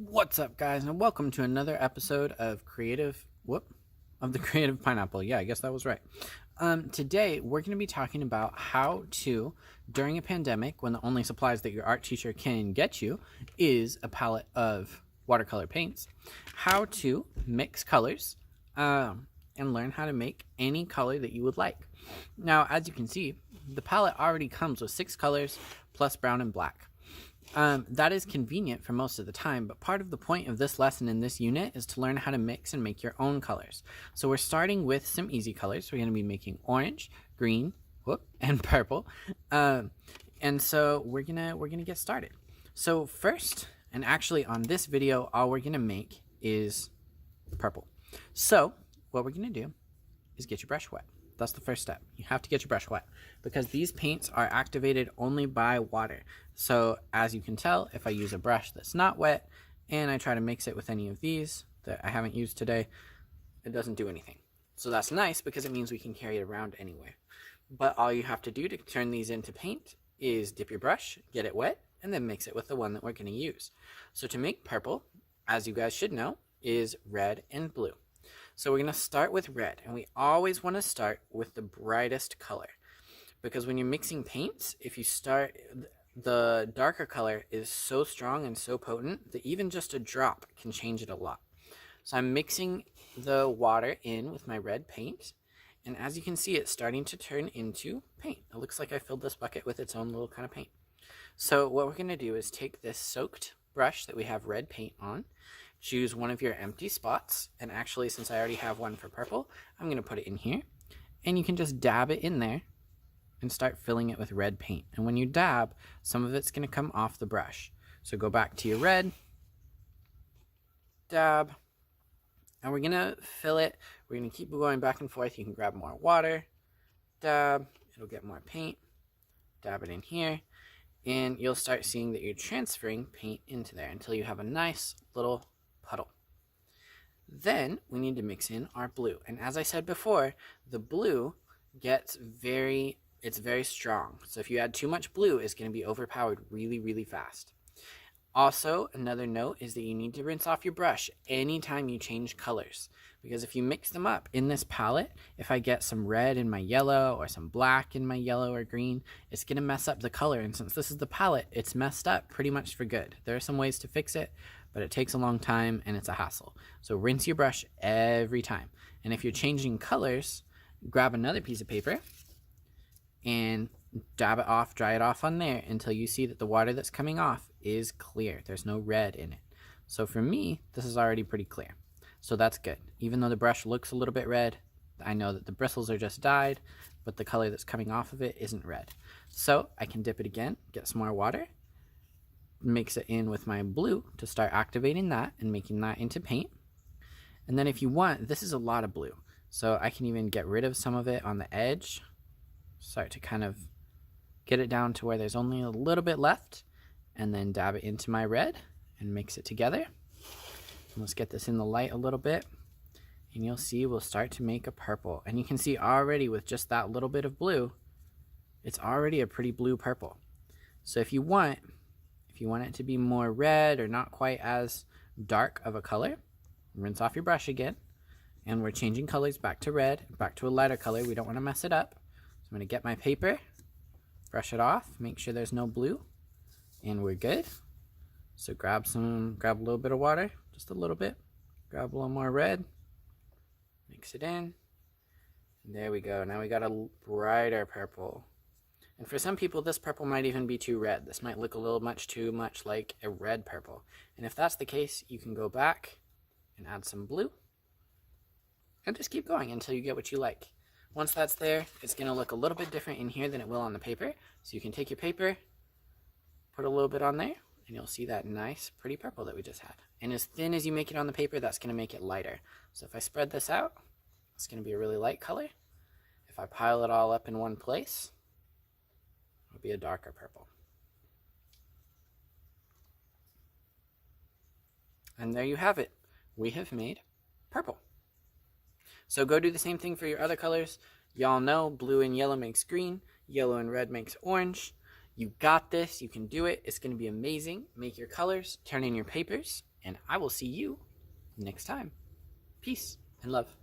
What's up, guys, and welcome to another episode of the Creative Pineapple. Yeah, I guess that was right. Today we're going to be talking about how to, during a pandemic, when the only supplies that your art teacher can get you is a palette of watercolor paints, how to mix colors, and learn how to make any color that you would like. Now, as you can see, the palette already comes with 6 colors plus brown and black. That is convenient for most of the time, but part of the point of this lesson in this unit is to learn how to mix and make your own colors. So we're starting with some easy colors. We're going to be making orange, green, and purple. And so we're gonna get started. So first, and actually on this video, all we're gonna make is purple. So what we're gonna do is get your brush wet. That's the first step. You have to get your brush wet because these paints are activated only by water. So as you can tell, if I use a brush that's not wet and I try to mix it with any of these that I haven't used today, it doesn't do anything. So that's nice because it means we can carry it around anywhere. But all you have to do to turn these into paint is dip your brush, get it wet, and then mix it with the one that we're going to use. So to make purple, as you guys should know, is red and blue. So we're going to start with red, and we always want to start with the brightest color. Because when you're mixing paints, if you start, the darker color is so strong and so potent that even just a drop can change it a lot. So I'm mixing the water in with my red paint, and as you can see, it's starting to turn into paint. It looks like I filled this bucket with its own little kind of paint. So what we're going to do is take this soaked brush that we have red paint on, choose one of your empty spots, and actually, since I already have one for purple, I'm going to put it in here, and you can just dab it in there and start filling it with red paint. And when you dab, some of it's going to come off the brush. So go back to your red, dab, and we're going to fill it. We're going to keep going back and forth. You can grab more water, dab, it'll get more paint, dab it in here, and you'll start seeing that you're transferring paint into there until you have a nice little puddle. Then we need to mix in our blue. And as I said before, the blue gets very strong. So if you add too much blue, it's going to be overpowered really, really fast. Also, another note is that you need to rinse off your brush anytime you change colors. Because if you mix them up in this palette, if I get some red in my yellow or some black in my yellow or green, it's going to mess up the color. And since this is the palette, it's messed up pretty much for good. There are some ways to fix it, but it takes a long time and it's a hassle. So rinse your brush every time. And if you're changing colors, grab another piece of paper and dab it off, dry it off on there until you see that the water that's coming off is clear. There's no red in it. So for me, this is already pretty clear. So that's good. Even though the brush looks a little bit red, I know that the bristles are just dyed, but the color that's coming off of it isn't red. So I can dip it again, get some more water, mix it in with my blue to start activating that and making that into paint. And then if you want, this is a lot of blue. So I can even get rid of some of it on the edge, start to kind of get it down to where there's only a little bit left, and then dab it into my red and mix it together. And let's get this in the light a little bit, and you'll see we'll start to make a purple. And you can see already with just that little bit of blue, it's already a pretty blue purple. So if you want it to be more red or not quite as dark of a color, rinse off your brush again, and we're changing colors back to red, back to a lighter color. We don't want to mess it up. So I'm going to get my paper, brush it off, make sure there's no blue, and we're good. So grab a little bit of water, just a little bit, grab a little more red, mix it in, and there we go. Now we got a brighter purple. And for some people, this purple might even be too red. This might look a little too much like a red purple. And if that's the case, you can go back and add some blue and just keep going until you get what you like. Once that's there, it's going to look a little bit different in here than it will on the paper. So you can take your paper, put a little bit on there, and you'll see that nice, pretty purple that we just had. And as thin as you make it on the paper, that's going to make it lighter. So if I spread this out, it's going to be a really light color. If I pile it all up in one place, it'll be a darker purple. And there you have it. We have made purple. So go do the same thing for your other colors. Y'all know blue and yellow makes green, yellow and red makes orange. You got this. You can do it. It's going to be amazing. Make your colors, turn in your papers, and I will see you next time. Peace and love.